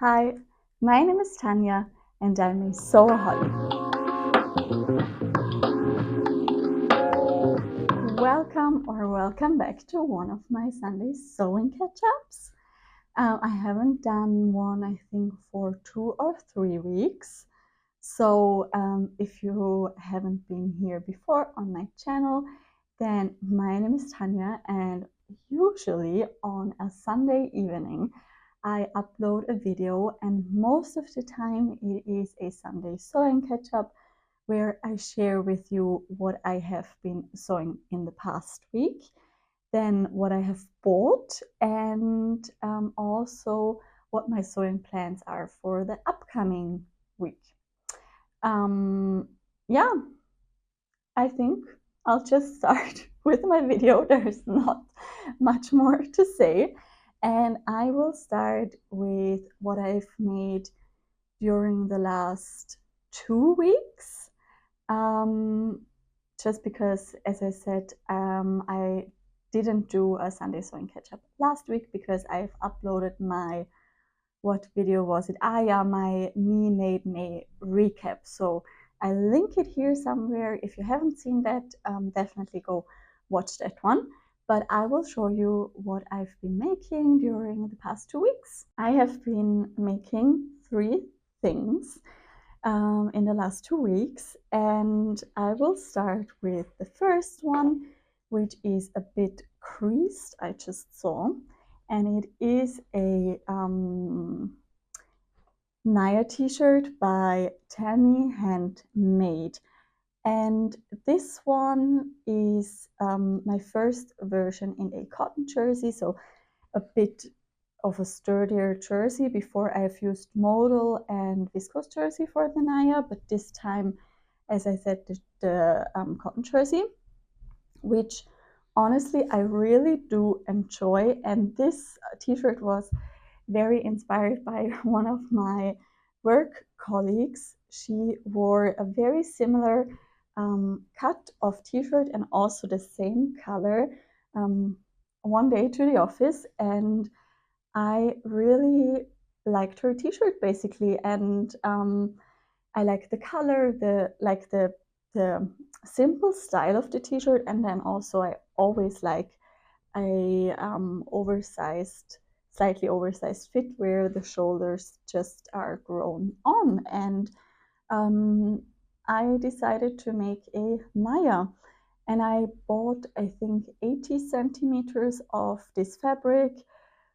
Hi, my name is Tanya and I'm a sewaholic. Welcome back to one of my Sunday sewing catch-ups. I haven't done one, I think, for 2 or 3 weeks. So if you haven't been here before on my channel, then my name is Tanya, and usually on a Sunday evening I upload a video, and most of the time it is a Sunday sewing catch-up where I share with you what I have been sewing in the past week, then what I have bought, and also what my sewing plans are for the upcoming week. Yeah, I think I'll just start with my video. There's not much more to say, and I will start with what I've made during the last 2 weeks. Just because, as I said, I didn't do a Sunday sewing catch-up last week because I've uploaded my, what video was it? Yeah, my Me Made May recap. So I'll link it here somewhere. If you haven't seen that, definitely go watch that one. But I will show you what I've been making during the past 2 weeks. I have been making 3 things in the last 2 weeks, and I will start with the first one, which is a bit creased. I just saw, and it is a Naya t-shirt by Tammy Handmade, and this one is my first version in a cotton jersey, so a bit of a sturdier jersey. Before I've used modal and viscose jersey for the Naya, but this time, as I said, the cotton jersey, which honestly I really do enjoy. And this t-shirt was very inspired by one of my work colleagues. She wore a very similar cut of t-shirt and also the same color one day to the office, and I really liked her t-shirt basically, and I like the color, the simple style of the t-shirt, and then also I always like a slightly oversized fit where the shoulders just are grown on, and I decided to make a Naya. And I bought, I think, 80 centimeters of this fabric,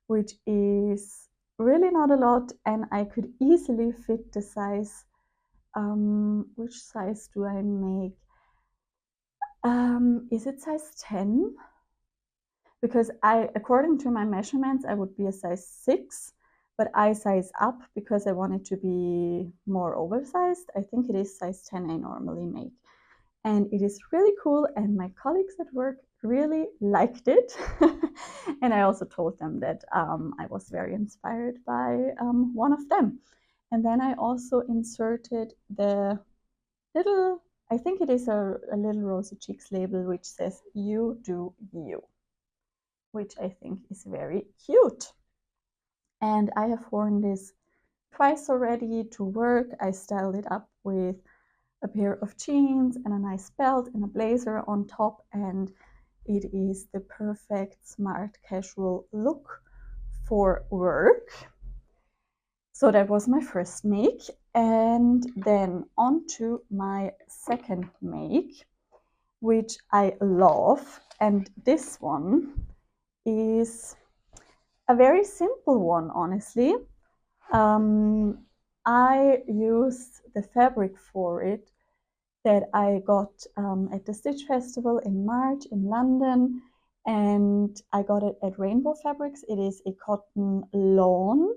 which is really not a lot, and I could easily fit the size. Which size do I make? Is it size 10? Because according to my measurements, I would be a size 6, but I size up because I want it to be more oversized. I think it is size 10 I normally make. And it is really cool, and my colleagues at work really liked it. And I also told them that I was very inspired by one of them. And then I also inserted the little, I think it is a little Rosy Cheeks label, which says "You Do You," which I think is very cute. And I have worn this twice already to work. I styled it up with a pair of jeans and a nice belt and a blazer on top, and it is the perfect smart casual look for work. So that was my first make, and then on to my second make, which I love, and this one is a very simple one, honestly. I used the fabric for it that I got at the Stitch Festival in March in London, and I got it at Rainbow Fabrics. It is a cotton lawn.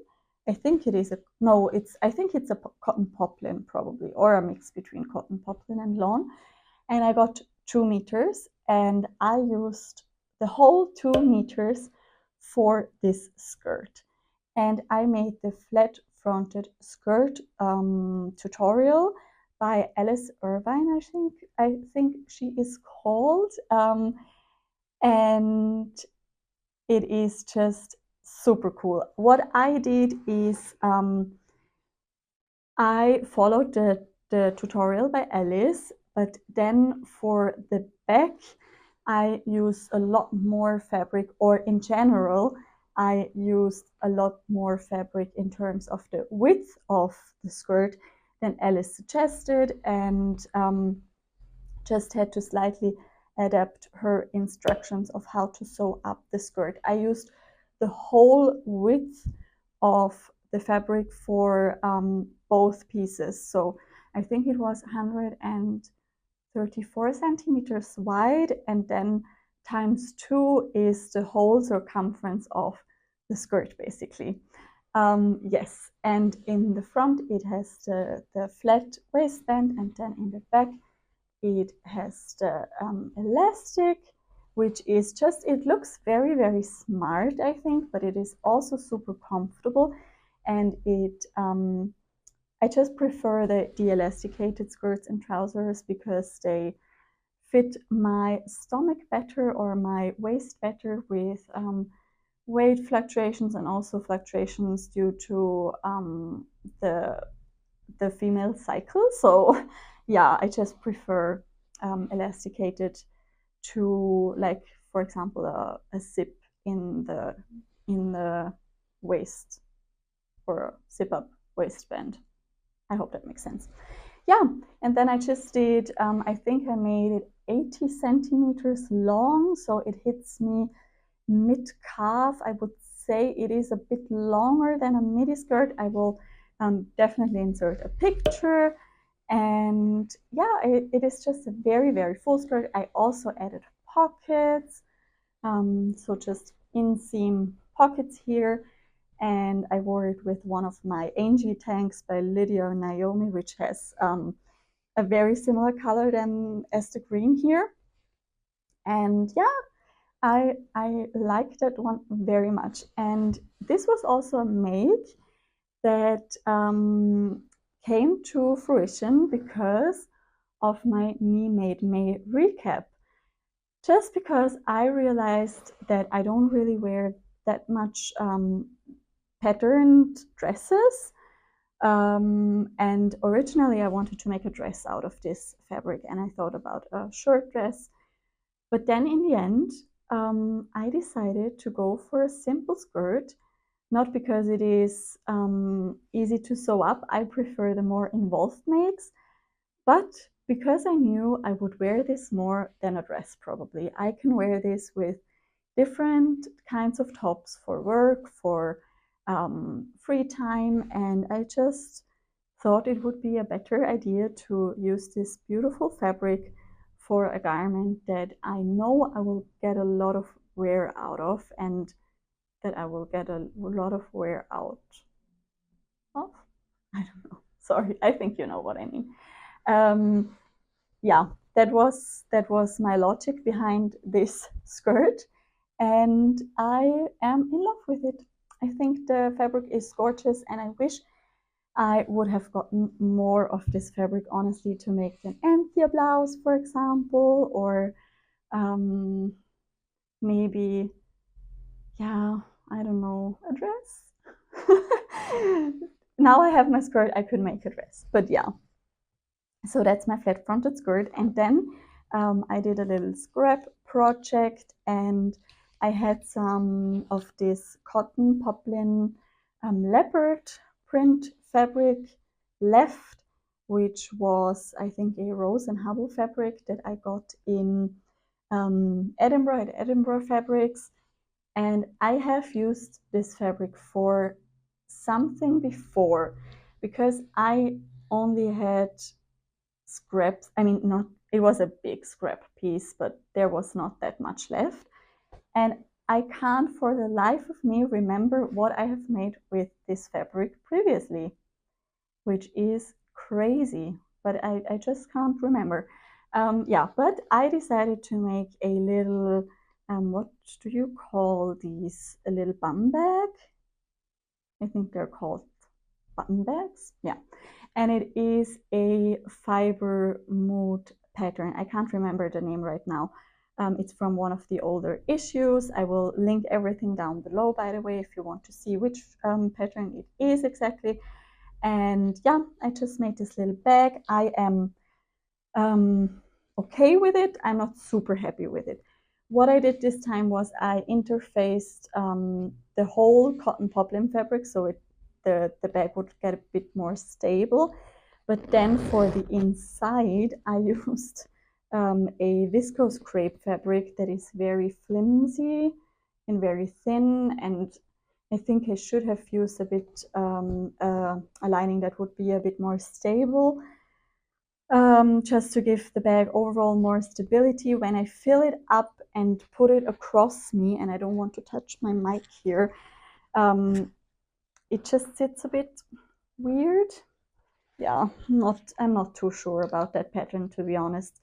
I think it is I think it's a cotton poplin probably, or a mix between cotton poplin and lawn. And I got 2 meters, and I used the whole 2 meters for this skirt. And I made the flat fronted skirt tutorial by Alice Irvine, I think she is called, and it is just super cool. What I did is I followed the tutorial by Alice, but then for the back, I use a lot more fabric, or in general, I used a lot more fabric in terms of the width of the skirt than Alice suggested, and just had to slightly adapt her instructions of how to sew up the skirt. I used the whole width of the fabric for both pieces. So I think it was 134 centimeters wide, and then times 2 is the whole circumference of the skirt, basically. Yes, and in the front it has the flat waistband, and then in the back it has the elastic, which is just, it looks very, very smart, I think, but it is also super comfortable. And it, I just prefer the elasticated skirts and trousers because they fit my stomach better or my waist better with weight fluctuations and also fluctuations due to the female cycle. So yeah, I just prefer elasticated to, like, for example, a zip in the waist, or a zip up waistband. I hope that makes sense. Yeah, and then I just did, I think I made it 80 centimeters long, so it hits me mid-calf. I would say it is a bit longer than a midi skirt. I will definitely insert a picture. And yeah, it is just a very, very full skirt. I also added pockets, so just inseam pockets here. And I wore it with one of my Angie tanks by Lydia and Naomi, which has a very similar color as the green here. And yeah, I like that one very much. And this was also a make that came to fruition because of my Me Made May recap. Just because I realized that I don't really wear that much patterned dresses. And originally I wanted to make a dress out of this fabric, and I thought about a short dress. But then in the end, I decided to go for a simple skirt, not because it is easy to sew up. I prefer the more involved makes, but because I knew I would wear this more than a dress probably. I can wear this with different kinds of tops for work, for free time, and I just thought it would be a better idea to use this beautiful fabric for a garment that I know I will get a lot of wear out of, and that I will get a lot of wear out of. I don't know. Sorry, I think you know what I mean. Yeah, that was my logic behind this skirt, and I am in love with it. I think the fabric is gorgeous, and I wish I would have gotten more of this fabric, honestly, to make an Anthea blouse, for example, or maybe, yeah, I don't know, a dress. Now I have my skirt, I could make a dress, but yeah. So that's my flat fronted skirt. And then I did a little scrap project, and I had some of this cotton poplin leopard print fabric left, which was, I think, a Rose and Hubble fabric that I got in Edinburgh at Edinburgh Fabrics. And I have used this fabric for something before, because I only had scraps. I mean, not, it was a big scrap piece, but there was not that much left. And I can't for the life of me remember what I have made with this fabric previously, which is crazy, but I just can't remember. Yeah, but I decided to make a little, what do you call these? A little bum bag? I think they're called button bags. Yeah. And it is a fiber mood pattern. I can't remember the name right now. It's from one of the older issues. I will link everything down below, by the way, if you want to see which pattern it is exactly. And yeah, I just made this little bag. I am okay with it. I'm not super happy with it. What I did this time was I interfaced the whole cotton poplin fabric, so the bag would get a bit more stable. But then for the inside, I used a viscose crepe fabric that is very flimsy and very thin, and I think I should have used a bit a lining that would be a bit more stable, just to give the bag overall more stability. When I fill it up and put it across me, and I don't want to touch my mic here, it just sits a bit weird. Yeah, I'm not too sure about that pattern, to be honest.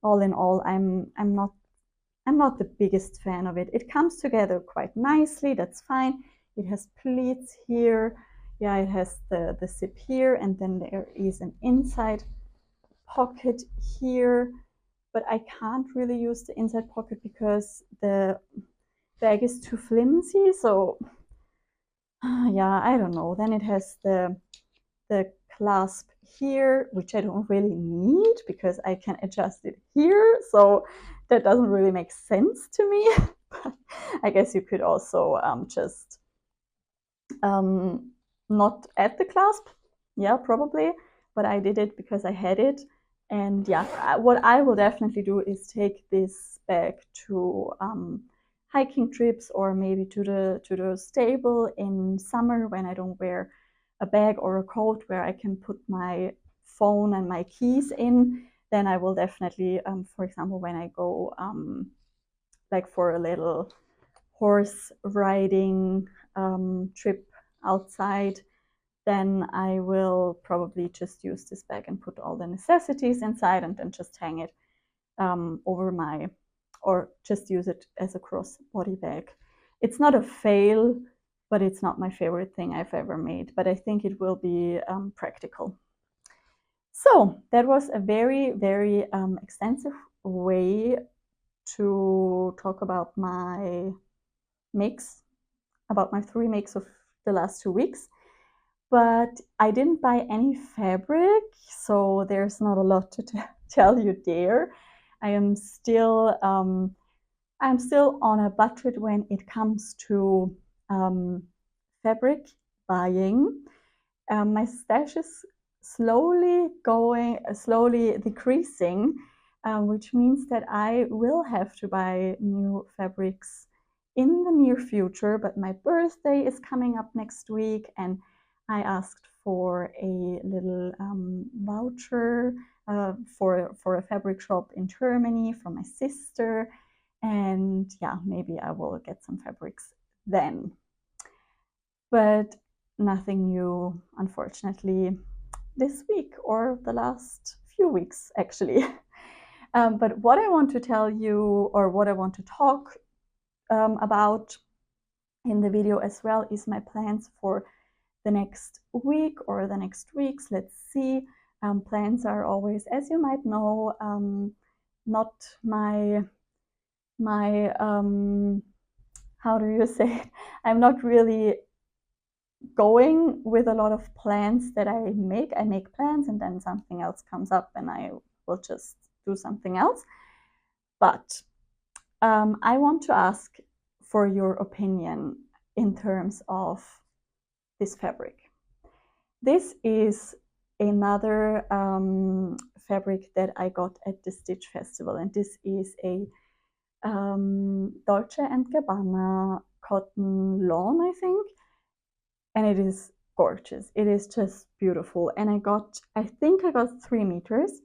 All in all, I'm not the biggest fan of it. It comes together quite nicely, that's fine. It has pleats here. Yeah, it has the zip here, and then there is an inside pocket here, but I can't really use the inside pocket because the bag is too flimsy. So yeah, I don't know. Then it has the clasp here, which I don't really need because I can adjust it here. So that doesn't really make sense to me. But I guess you could also just not add the clasp. Yeah, probably. But I did it because I had it. And yeah, what I will definitely do is take this bag to hiking trips, or maybe to the stable in summer when I don't wear a bag or a coat where I can put my phone and my keys in. Then I will definitely, for example, when I go like for a little horse riding trip outside, then I will probably just use this bag and put all the necessities inside, and then just hang it over my, or just use it as a crossbody bag. It's not a fail, but it's not my favorite thing I've ever made, but I think it will be practical. So that was a very, very extensive way to talk about my makes, about my 3 makes of the last 2 weeks. But I didn't buy any fabric, so there's not a lot to tell you there. I am still I'm still on a budget when it comes to fabric buying. My stash is slowly decreasing, which means that I will have to buy new fabrics in the near future. But my birthday is coming up next week, and I asked for a little voucher for a fabric shop in Germany from my sister, and yeah, maybe I will get some fabrics then. But nothing new, unfortunately, this week or the last few weeks, actually. But what I want to tell you, or what I want to talk about in the video as well, is my plans for the next week or the next weeks. Let's see. Plans are always, as you might know, not my how do you say it? I'm not really going with a lot of plans that I make. I make plans and then something else comes up and I will just do something else. But I want to ask for your opinion in terms of this fabric. This is another fabric that I got at the Stitch Festival, and this is a Dolce & Gabbana cotton lawn, I think. And it is gorgeous. It is just beautiful. And I think I got 3 meters.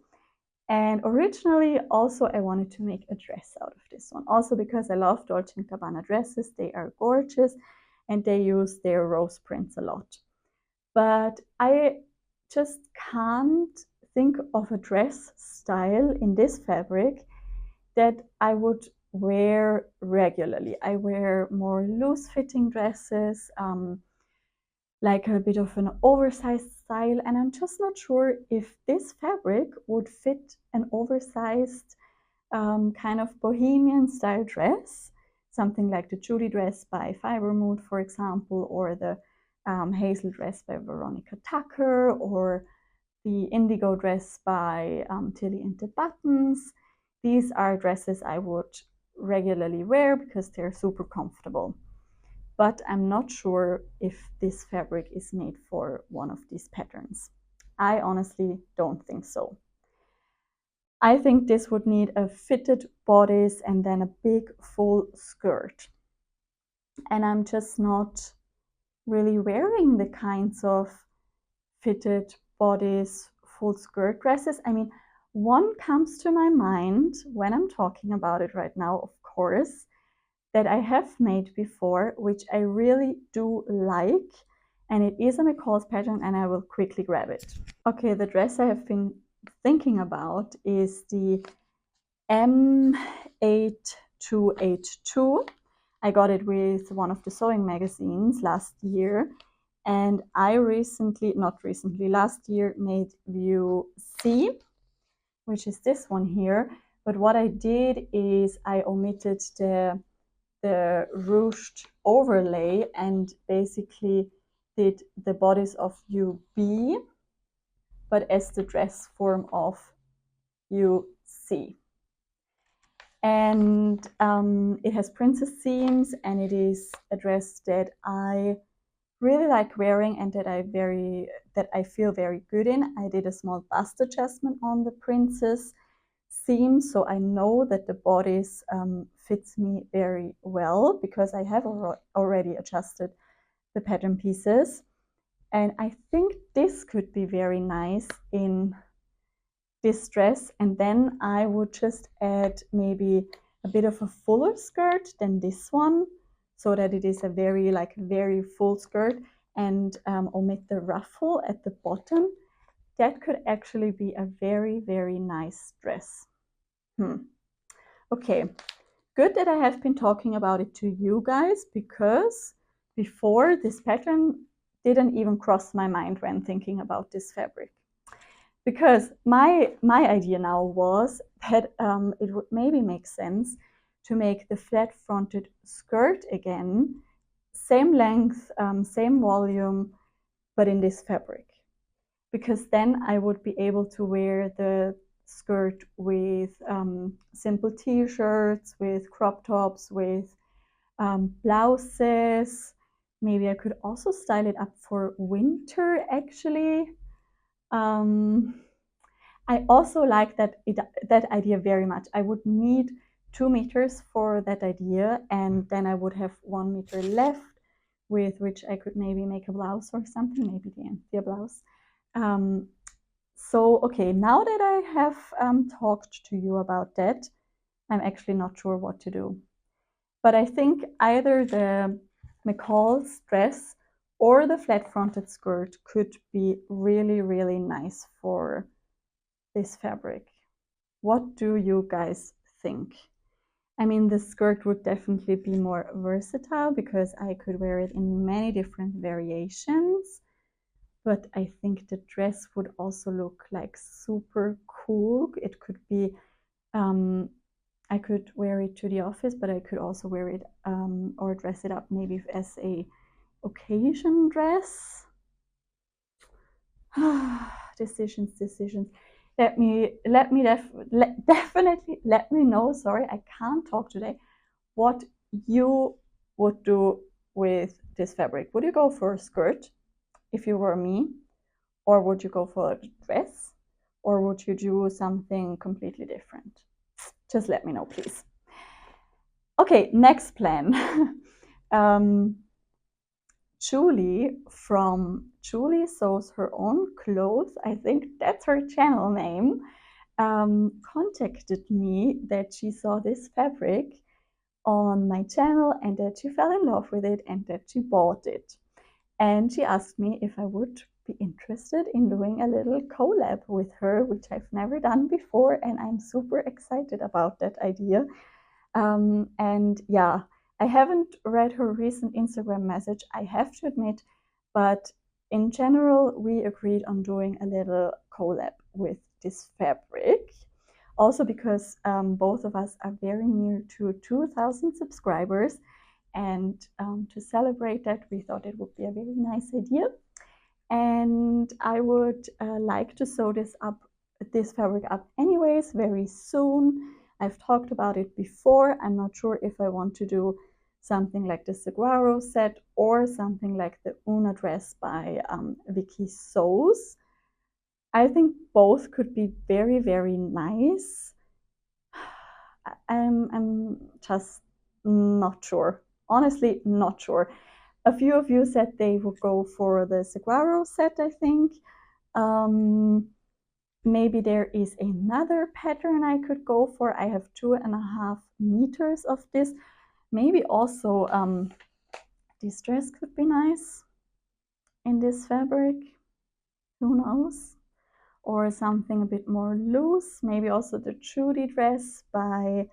And originally also I wanted to make a dress out of this one. Also because I love Dolce & Gabbana dresses. They are gorgeous and they use their rose prints a lot. But I just can't think of a dress style in this fabric that I would wear regularly. I wear more loose fitting dresses, like a bit of an oversized style, and I'm just not sure if this fabric would fit an oversized kind of bohemian style dress, something like the Judy dress by Fiber Mood, for example, or the Hazel dress by Veronica Tucker, or the Indigo dress by Tilly and the Buttons. These are dresses I would regularly wear because they're super comfortable. But I'm not sure if this fabric is made for one of these patterns. I honestly don't think so. I think this would need a fitted bodice and then a big full skirt. And I'm just not really wearing the kinds of fitted bodice, full skirt dresses. I mean, one comes to my mind when I'm talking about it right now, of course, that I have made before, which I really do like. And it is a McCall's pattern, and I will quickly grab it. Okay, the dress I have been thinking about is the M8282. I got it with one of the sewing magazines last year, and I last year made view C, which is this one here. But what I did is I omitted the ruched overlay and basically did the bodice of UB, but as the dress form of UC. And it has princess seams, and it is a dress that I really like wearing and that I feel very good in. I did a small bust adjustment on the princess seam, so I know that the bodice fits me very well because I have already adjusted the pattern pieces. And I think this could be very nice in this dress, and then I would just add maybe a bit of a fuller skirt than this one, so that it is a very full skirt, and omit the ruffle at the bottom. That could actually be a very nice dress. Okay, good that I have been talking about it to you guys, because before, this pattern didn't even cross my mind when thinking about this fabric. Because my idea now was that it would maybe make sense to make the flat-fronted skirt again, same length, same volume, but in this fabric. Because then I would be able to wear the skirt with simple t-shirts, with crop tops, with blouses. Maybe I could also style it up for winter, actually. I also like that idea very much. I would need 2 meters for that idea, and then I would have 1 meter left, with which I could maybe make a blouse or something, maybe the empty blouse. So, okay, now that I have talked to you about that, I'm actually not sure what to do. But I think either the McCall's dress or the flat-fronted skirt could be really nice for this fabric. What do you guys think? I mean, the skirt would definitely be more versatile because I could wear it in many different variations, but I think the dress would also look like super cool. It could be, I could wear it to the office, but I could also wear it or dress it up maybe as a occasion dress. Decisions. Definitely let me know. Sorry, I can't talk today. What you would do with this fabric? Would you go for a skirt if you were me, or would you go for a dress, or would you do something completely different? Just let me know, please. Okay, next plan. Julie from Julie Sews Her Own Clothes, I think that's her channel name, contacted me that she saw this fabric on my channel and that she fell in love with it and that she bought it. And she asked me if I would be interested in doing a little collab with her, which I've never done before, and I'm super excited about that idea. And yeah, I haven't read her recent Instagram message, I have to admit, but in general, we agreed on doing a little collab with this fabric. Also because both of us are very near to 2,000 subscribers, and to celebrate that, we thought it would be a very nice idea. And I would like to sew this fabric up anyways very soon. I've talked about it before. I'm not sure if I want to do something like the saguaro set or something like the Una dress by Vicky Sews. I think both could be very, very nice. I'm just not sure. Honestly, not sure. A few of you said they would go for the saguaro set, I think. Maybe there is another pattern I could go for. I have 2.5 meters of this. Maybe also this dress could be nice in this fabric. Who knows? Or something a bit more loose. Maybe also the Judy dress by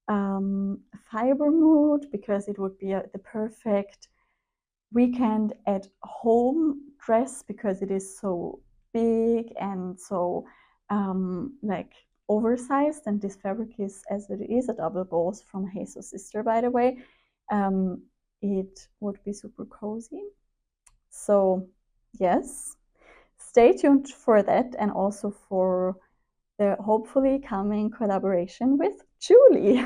Fiber Mood, because it would be the perfect weekend at home dress, because it is so big and so like oversized, and this fabric is, as it is, a double gauze from Hazel Sister, by the way. It would be super cozy. So yes, stay tuned for that, and also for the hopefully coming collaboration with Julie.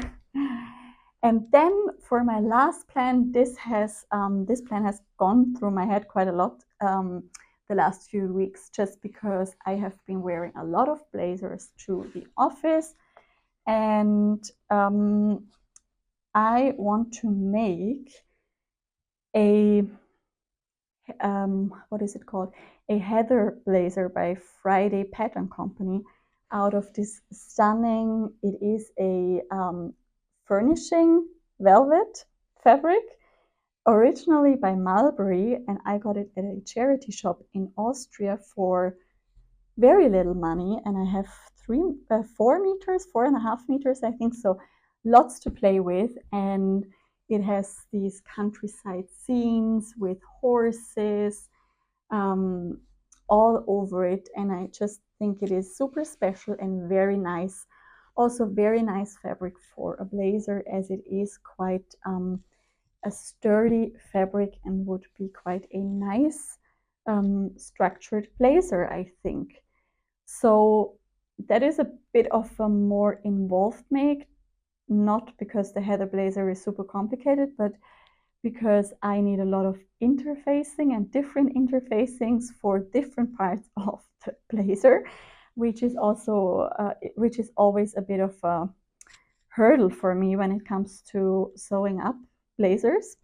And then for my last plan, this plan has gone through my head quite a lot the last few weeks, just because I have been wearing a lot of blazers to the office, and I want to make a what is it called? A heather blazer by Friday Pattern Company out of this stunning, it is a furnishing velvet fabric, originally by Mulberry, and I got it at a charity shop in Austria for very little money, and I have 4.5 meters, I think, so lots to play with. And it has these countryside scenes with horses all over it, and I just think it is super special and very nice. Also very nice fabric for a blazer, as it is quite a sturdy fabric and would be quite a nice structured blazer, I think. So that is a bit of a more involved make, not because the heather blazer is super complicated, but because I need a lot of interfacing and different interfacings for different parts of the blazer, which is also which is always a bit of a hurdle for me when it comes to sewing up blazers,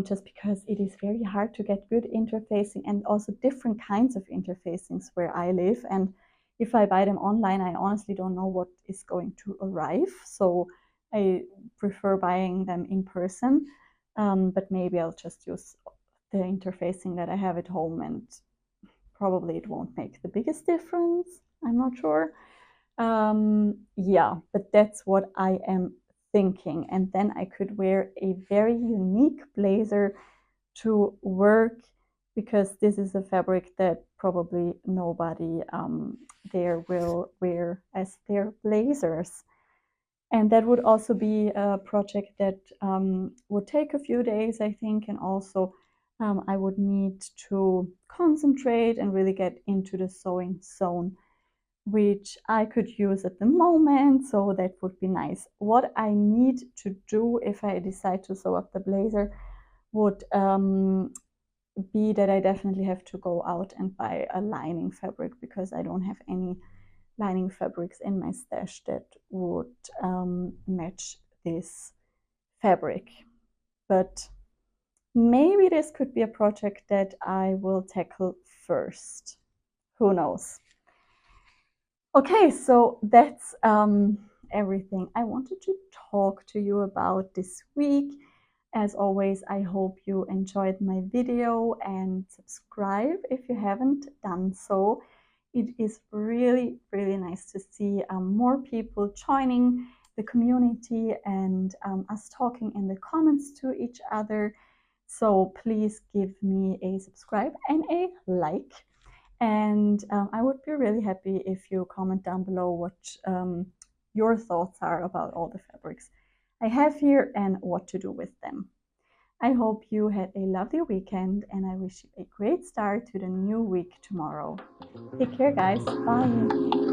just because it is very hard to get good interfacing, and also different kinds of interfacings where I live. And if I buy them online, I honestly don't know what is going to arrive, so I prefer buying them in person. But maybe I'll just use the interfacing that I have at home, and probably it won't make the biggest difference. I'm not sure. Yeah, but that's what I am thinking. And then I could wear a very unique blazer to work, because this is a fabric that probably nobody there will wear as their blazers. And that would also be a project that would take a few days, I think, and also I would need to concentrate and really get into the sewing zone, which I could use at the moment, so that would be nice. What I need to do if I decide to sew up the blazer would be that I definitely have to go out and buy a lining fabric, because I don't have any lining fabrics in my stash that would match this fabric. But maybe this could be a project that I will tackle first. Who knows? Okay, so that's everything I wanted to talk to you about this week. As always, I hope you enjoyed my video, and subscribe if you haven't done so. It is really, really nice to see more people joining the community, and us talking in the comments to each other. So please give me a subscribe and a like. And I would be really happy if you comment down below what your thoughts are about all the fabrics I have here and what to do with them. I hope you had a lovely weekend, and I wish you a great start to the new week tomorrow. Take care, guys. Bye.